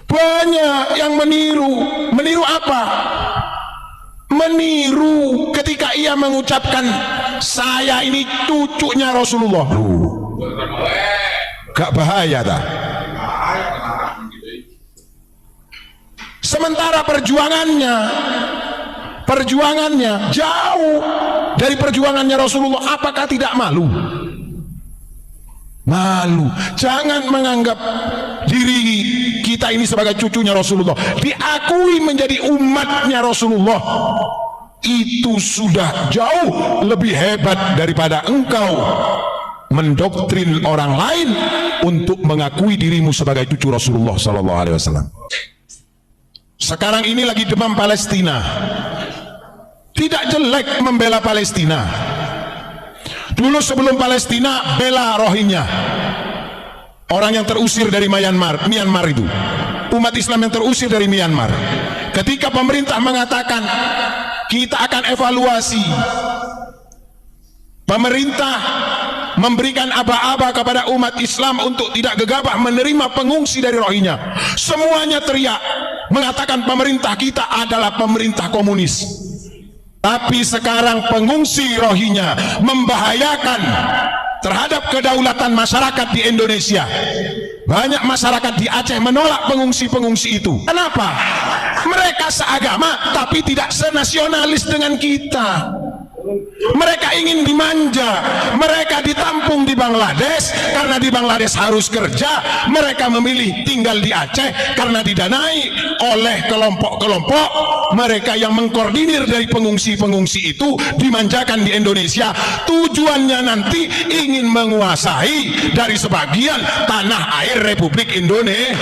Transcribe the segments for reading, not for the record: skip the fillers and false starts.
Banyak yang meniru. Meniru apa? Meniru ketika ia mengucapkan saya ini cucunya Rasulullah. Gak bahaya tak? Sementara perjuangannya jauh dari perjuangannya Rasulullah. Apakah tidak malu? Malu. Jangan menganggap diri kita ini sebagai cucunya Rasulullah. Diakui menjadi umatnya Rasulullah. Itu sudah jauh lebih hebat daripada engkau mendoktrin orang lain untuk mengakui dirimu sebagai cucu Rasulullah sallallahu alaihi wasallam. Sekarang ini lagi demam Palestina. Tidak jelek membela Palestina. Dulu sebelum Palestina, bela Rohingya, orang yang terusir dari Myanmar itu, umat Islam yang terusir dari Myanmar. Ketika pemerintah mengatakan kita akan evaluasi, pemerintah memberikan aba-aba kepada umat Islam untuk tidak gegabah menerima pengungsi dari Rohingya. Semuanya teriak mengatakan pemerintah kita adalah pemerintah komunis. Tapi sekarang pengungsi Rohingya membahayakan terhadap kedaulatan masyarakat di Indonesia. Banyak masyarakat di Aceh menolak pengungsi-pengungsi itu. Kenapa? Mereka seagama tapi tidak senasionalis dengan kita. Mereka ingin dimanja. Mereka ditampung di Bangladesh karena di Bangladesh harus kerja. Mereka memilih tinggal di Aceh karena didanai oleh kelompok-kelompok mereka yang mengkoordinir dari pengungsi-pengungsi itu, dimanjakan di Indonesia. Tujuannya nanti ingin menguasai dari sebagian tanah air Republik Indonesia.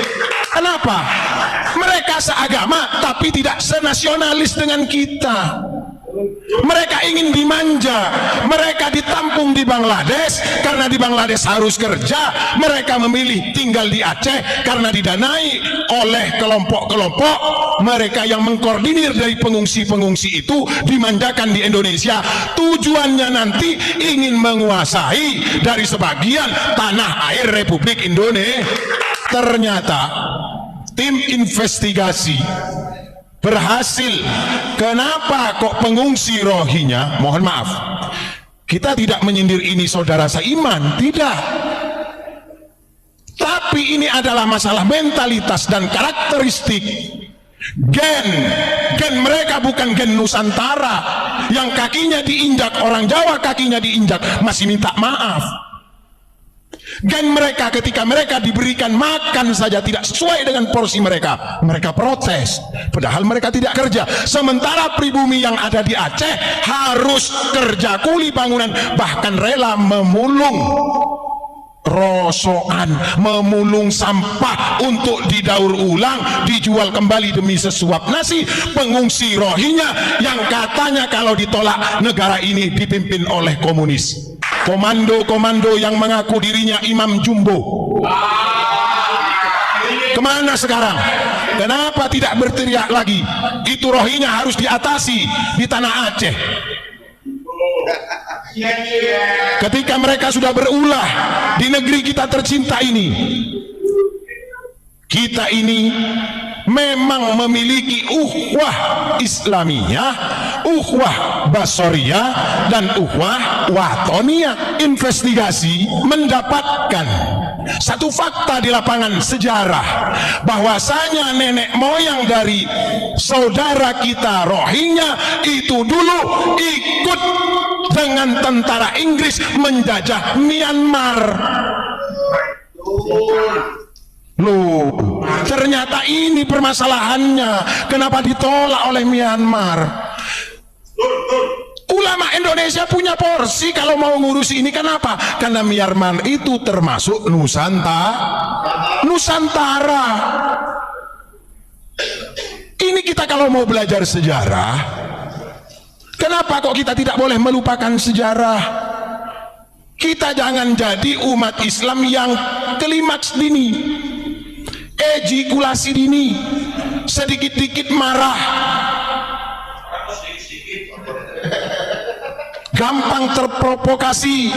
Kenapa? Mereka seagama tapi tidak senasionalis dengan kita. Mereka ingin dimanja. Mereka ditampung di Bangladesh karena di Bangladesh harus kerja. Mereka memilih tinggal di Aceh karena didanai oleh kelompok-kelompok mereka yang mengkoordinir dari pengungsi-pengungsi itu, dimanjakan di Indonesia. Tujuannya nanti ingin menguasai dari sebagian tanah air Republik Indonesia. Ternyata tim investigasi berhasil. Kenapa kok pengungsi Rohingya, mohon maaf, kita tidak menyindir ini saudara seiman, tidak, tapi ini adalah masalah mentalitas dan karakteristik. Gen mereka bukan gen Nusantara yang kakinya diinjak orang Jawa, kakinya diinjak masih minta maaf. Gen mereka ketika mereka diberikan makan saja tidak sesuai dengan porsi mereka, mereka protes, padahal mereka tidak kerja. Sementara pribumi yang ada di Aceh harus kerja kuli bangunan, bahkan rela memulung rosokan, memulung sampah untuk didaur ulang, dijual kembali demi sesuap nasi. Pengungsi Rohingya yang katanya kalau ditolak negara ini dipimpin oleh komunis. Komando-komando yang mengaku dirinya Imam Jumbo kemana sekarang? Kenapa tidak berteriak lagi? Itu Rohingya harus diatasi di tanah Aceh. Ketika mereka sudah berulah di negeri kita tercinta ini, kita ini memang memiliki ukhuwah Islamiyah, ukhuwah Basoriyah, dan ukhuwah Watoniyah. Investigasi mendapatkan satu fakta di lapangan sejarah, bahwasanya nenek moyang dari saudara kita Rohingya itu dulu ikut dengan tentara Inggris menjajah Myanmar. Loh, ternyata ini permasalahannya. Kenapa ditolak oleh Myanmar? Ulama Indonesia punya porsi kalau mau ngurusi ini. Kenapa? Karena Myanmar itu termasuk Nusantara. Ini kita kalau mau belajar sejarah, kenapa kok kita tidak boleh melupakan sejarah? Kita jangan jadi umat Islam yang klimaks dini, ejakulasi dini, sedikit-dikit marah, gampang terprovokasi.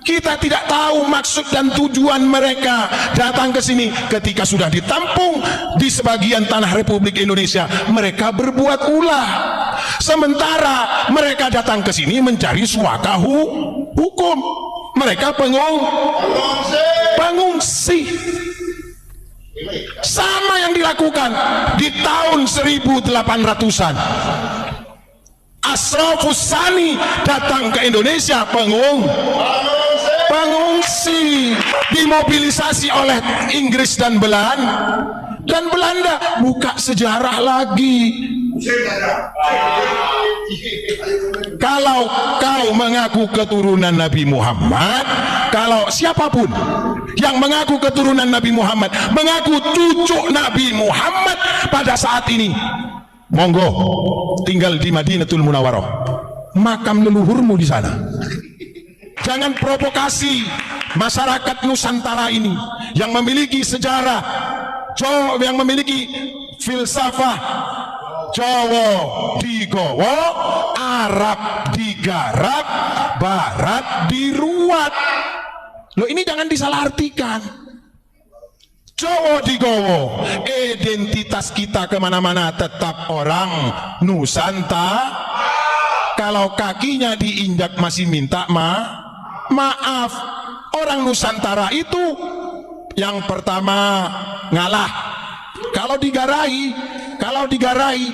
Kita tidak tahu maksud dan tujuan mereka datang ke sini. Ketika sudah ditampung di sebagian tanah Republik Indonesia, mereka berbuat ulah. Sementara mereka datang ke sini mencari suaka hukum. Mereka pengungsi. Sama yang dilakukan di tahun 1800-an. Asrafus Sani datang ke Indonesia pengungsi, dimobilisasi oleh Inggris dan Belanda. Buka sejarah lagi. Kalau kau mengaku keturunan Nabi Muhammad, kalau siapapun yang mengaku keturunan Nabi Muhammad, mengaku cucu Nabi Muhammad pada saat ini, monggo tinggal di Madinatul Munawwarah, makam leluhurmu di sana. Jangan provokasi masyarakat Nusantara ini yang memiliki sejarah, yang memiliki filsafah. Jawa digowo, Arab digarap, Barat diruat. Loh, ini jangan disalahartikan. Jawa digowo, identitas kita kemana-mana tetap orang Nusantara. Kalau kakinya diinjak masih minta maaf. Orang Nusantara itu yang pertama ngalah. Kalau digarai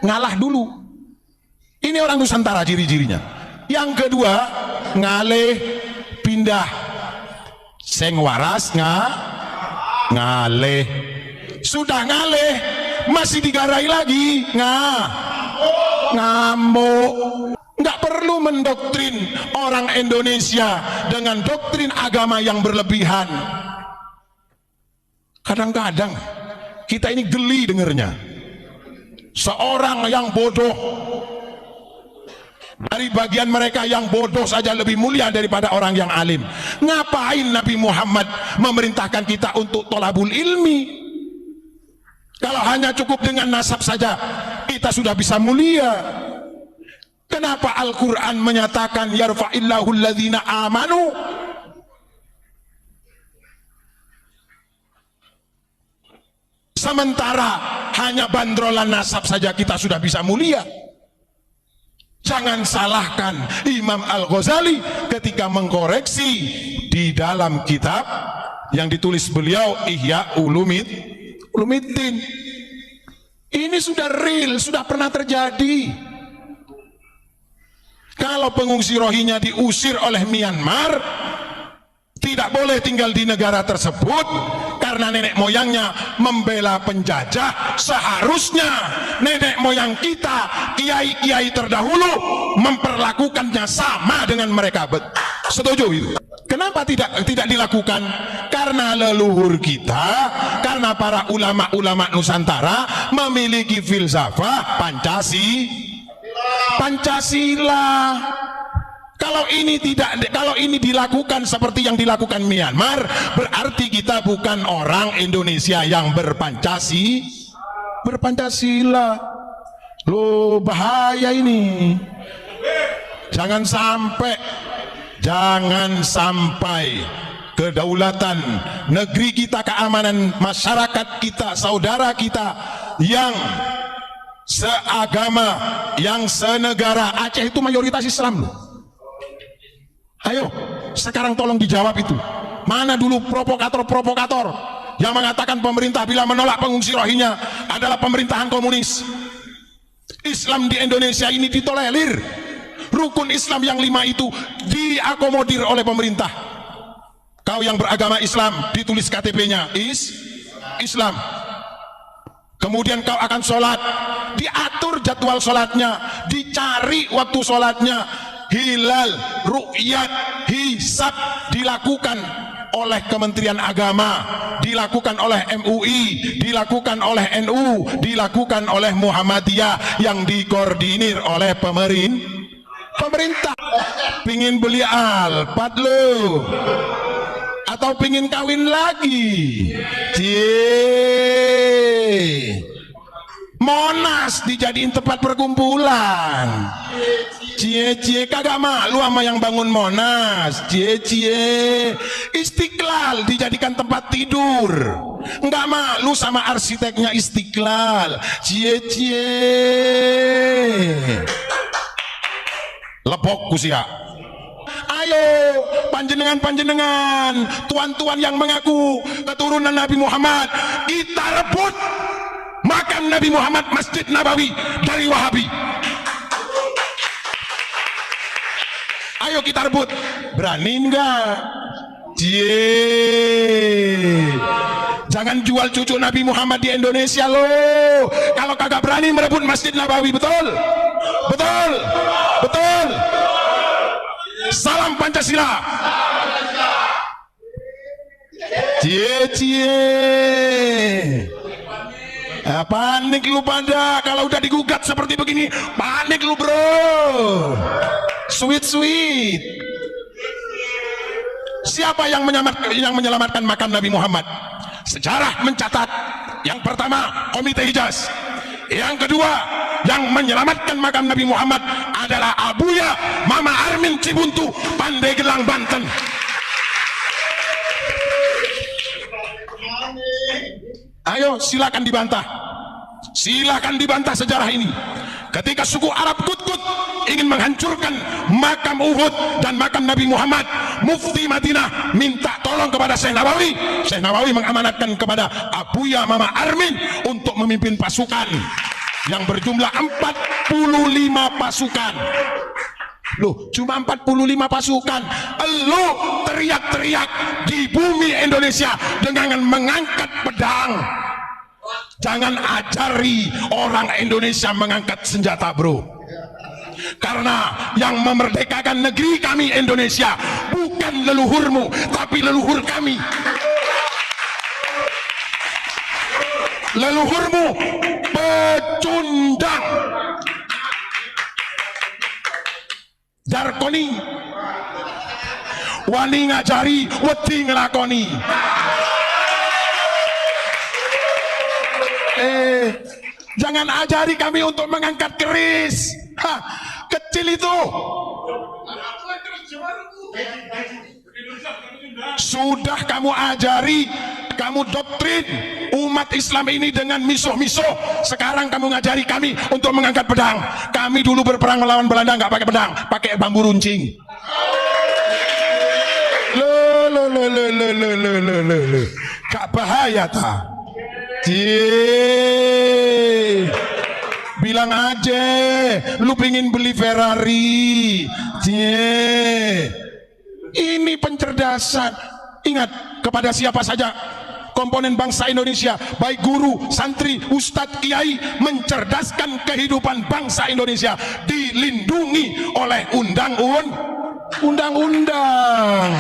ngalah dulu. Ini orang Nusantara ciri-cirinya. Yang kedua ngaleh pindah. Seng waras ngaleh. Sudah ngaleh masih digarai lagi ngamuk. Nggak perlu mendoktrin orang Indonesia dengan doktrin agama yang berlebihan. Kadang-kadang kita ini geli dengernya. Seorang yang bodoh, dari bagian mereka yang bodoh saja lebih mulia daripada orang yang alim. Ngapain Nabi Muhammad memerintahkan kita untuk tolabul ilmi? Kalau hanya cukup dengan nasab saja kita sudah bisa mulia. Kenapa Al-Quran menyatakan yarfa'illahu alladhina amanu? Sementara hanya bandrolan nasab saja kita sudah bisa mulia. Jangan salahkan Imam Al-Ghazali ketika mengkoreksi di dalam kitab yang ditulis beliau, Ihya Ulumiddin. Ini sudah real, sudah pernah terjadi. Kalau pengungsi Rohingya diusir oleh Myanmar, tidak boleh tinggal di negara tersebut karena nenek moyangnya membela penjajah. Seharusnya nenek moyang kita, kiai-kiai terdahulu memperlakukannya sama dengan mereka. Setuju itu? Kenapa tidak dilakukan? Karena leluhur kita, karena para ulama-ulama Nusantara memiliki filsafah Pancasila. Kalau ini dilakukan seperti yang dilakukan Myanmar, berarti kita bukan orang Indonesia yang berpancasila. Loh, bahaya ini. Jangan sampai kedaulatan negeri kita, keamanan masyarakat kita, saudara kita yang seagama, yang senegara. Aceh itu mayoritas Islam loh. Ayo, sekarang tolong dijawab itu. Mana dulu provokator-provokator yang mengatakan pemerintah bila menolak pengungsi Rohingya adalah pemerintahan komunis. Islam di Indonesia ini ditolerir. Rukun Islam yang 5 itu diakomodir oleh pemerintah. Kau yang beragama Islam, ditulis KTP-nya Islam. Kemudian kau akan sholat, diatur jadwal sholatnya, dicari waktu sholatnya. Hilal, ru'yat, hisab dilakukan oleh Kementerian Agama, dilakukan oleh MUI, dilakukan oleh NU, dilakukan oleh Muhammadiyah, yang dikoordinir oleh pemerintah. Pingin beli Alphard lo, atau pingin kawin lagi? Monas dijadiin tempat perkumpulan. Cie kagak malu sama yang bangun Monas. Cie Istiqlal dijadikan tempat tidur, nggak malu sama arsiteknya Istiqlal. Cie lepok kusia. Ayo panjenengan tuan-tuan yang mengaku keturunan Nabi Muhammad, kita rebut makam Nabi Muhammad Masjid Nabawi dari Wahabi. Ayo kita rebut, berani enggak? Jangan jual cucu Nabi Muhammad di Indonesia loh. Kalau kagak berani merebut Masjid Nabawi, betul? Betul? Betul? Salam Pancasila. Panik lu pada kalau udah digugat seperti begini. Panik lu bro. Sweet. Siapa yang menyelamatkan makam Nabi Muhammad? Sejarah mencatat, yang pertama Komite Hijaz, yang kedua yang menyelamatkan makam Nabi Muhammad adalah Abuya Mama Armin Cibuntu, Pandeglang, Banten. Ayo silakan dibantah sejarah ini. Ketika suku Arab Kut-Kut ingin menghancurkan makam Uhud dan makam Nabi Muhammad, Mufti Madinah minta tolong kepada Syekh Nawawi. Syekh Nawawi mengamanatkan kepada Abuya Mama Armin untuk memimpin pasukan yang berjumlah 45 pasukan. Loh, cuma 45 pasukan. Lu teriak-teriak di bumi Indonesia dengan mengangkat pedang. Jangan ajari orang Indonesia mengangkat senjata, bro. Karena yang memerdekakan negeri kami Indonesia bukan leluhurmu, tapi leluhur kami. Leluhurmu pecundang, Darkoni, wani ngajari, wedi ngelakoni. Jangan ajari kami untuk mengangkat keris. Kecil itu. Sudah kamu ajari, kamu doktrin umat Islam ini dengan misuh-misuh. Sekarang kamu ngajari kami untuk mengangkat pedang. Kami dulu berperang melawan Belanda nggak pakai pedang, pakai bambu runcing. Gak bahaya ta? Bilang aja lu pengen beli Ferrari. Ini pencerdasan. Ingat, kepada siapa saja komponen bangsa Indonesia, baik guru, santri, ustadz, kiai, mencerdaskan kehidupan bangsa Indonesia dilindungi oleh undang-undang.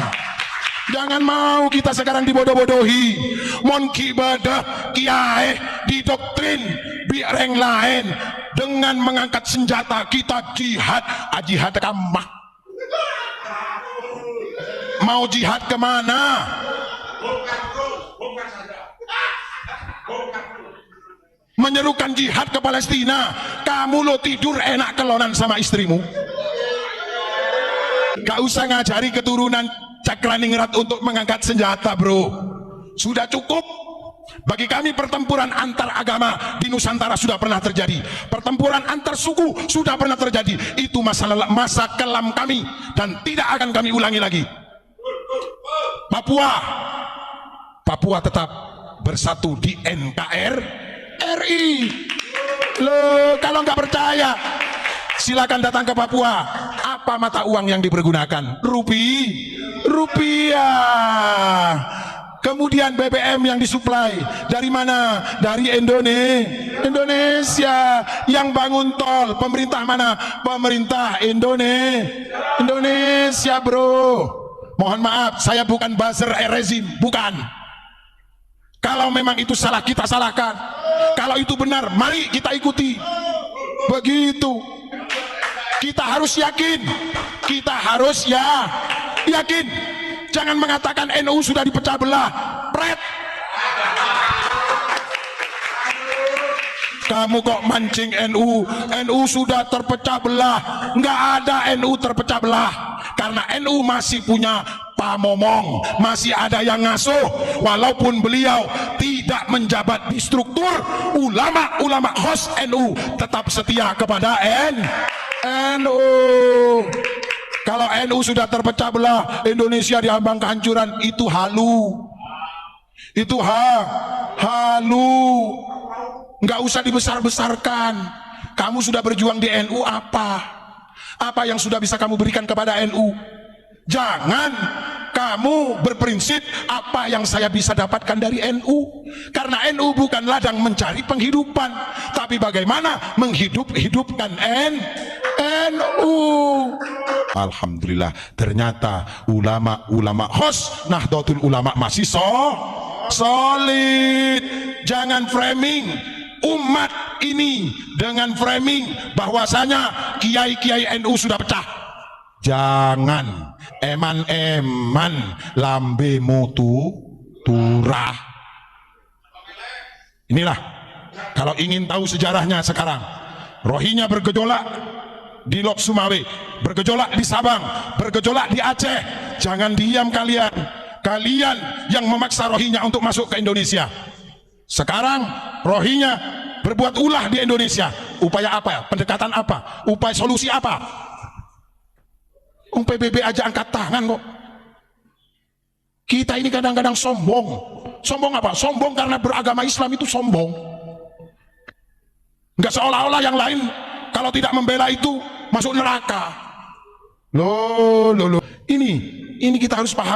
Jangan mau kita sekarang dibodoh-bodohi. Mon kibadah kiai didoktrin biar yang lain dengan mengangkat senjata kita jihad. Jihad kamah. Mau jihad kemana? Menyerukan jihad ke Palestina. Kamu lo tidur enak kelonan sama istrimu. Gak usah ngajari keturunan Cakraningrat untuk mengangkat senjata, bro. Sudah cukup. Bagi kami pertempuran antar agama di Nusantara sudah pernah terjadi. Pertempuran antar suku sudah pernah terjadi. Itu masa kelam kami dan tidak akan kami ulangi lagi. Papua tetap bersatu di NKRI. Loh, kalau nggak percaya silakan datang ke Papua. Apa mata uang yang dipergunakan? Rupiah. Kemudian BBM yang disuplai dari mana? Dari Indonesia. Yang bangun tol pemerintah mana? Pemerintah Indonesia, bro. Mohon maaf, saya bukan buzzer rezim, bukan. Kalau memang itu salah, kita salahkan. Kalau itu benar, mari kita ikuti. Begitu. Kita harus yakin. Yakin. Jangan mengatakan NU sudah dipecah belah. Pret. Kamu kok mancing NU? NU sudah terpecah belah. Nggak ada NU terpecah belah. Karena NU masih punya Pak Momong, masih ada yang ngasuh. Walaupun beliau tidak menjabat di struktur, ulama-ulama host NU tetap setia kepada NU. Kalau NU sudah terpecah belah, Indonesia diambang kehancuran, itu halu. Itu halu. Nggak usah dibesar-besarkan. Kamu sudah berjuang di NU apa? Apa yang sudah bisa kamu berikan kepada NU? Jangan kamu berprinsip apa yang saya bisa dapatkan dari NU. Karena NU bukan ladang mencari penghidupan, tapi bagaimana menghidup-hidupkan NU. Alhamdulillah, ternyata ulama-ulama host Nahdlatul Ulama masih solid. Jangan framing umat ini dengan framing bahwasanya kiai-kiai NU sudah pecah. Jangan eman-eman lambe mutu turah. Inilah kalau ingin tahu sejarahnya sekarang. Rohingya bergejolak di Lok Sumawe, bergejolak di Sabang, bergejolak di Aceh. Jangan diam kalian. Kalian yang memaksa Rohingya untuk masuk ke Indonesia. Sekarang Rohingya berbuat ulah di Indonesia. Upaya apa? Pendekatan apa? Upaya solusi apa? PBB aja angkat tangan kok. Kita ini kadang-kadang sombong. Sombong apa? Sombong karena beragama Islam itu sombong. Enggak seolah-olah yang lain kalau tidak membela itu masuk neraka. Loh. Ini kita harus paham.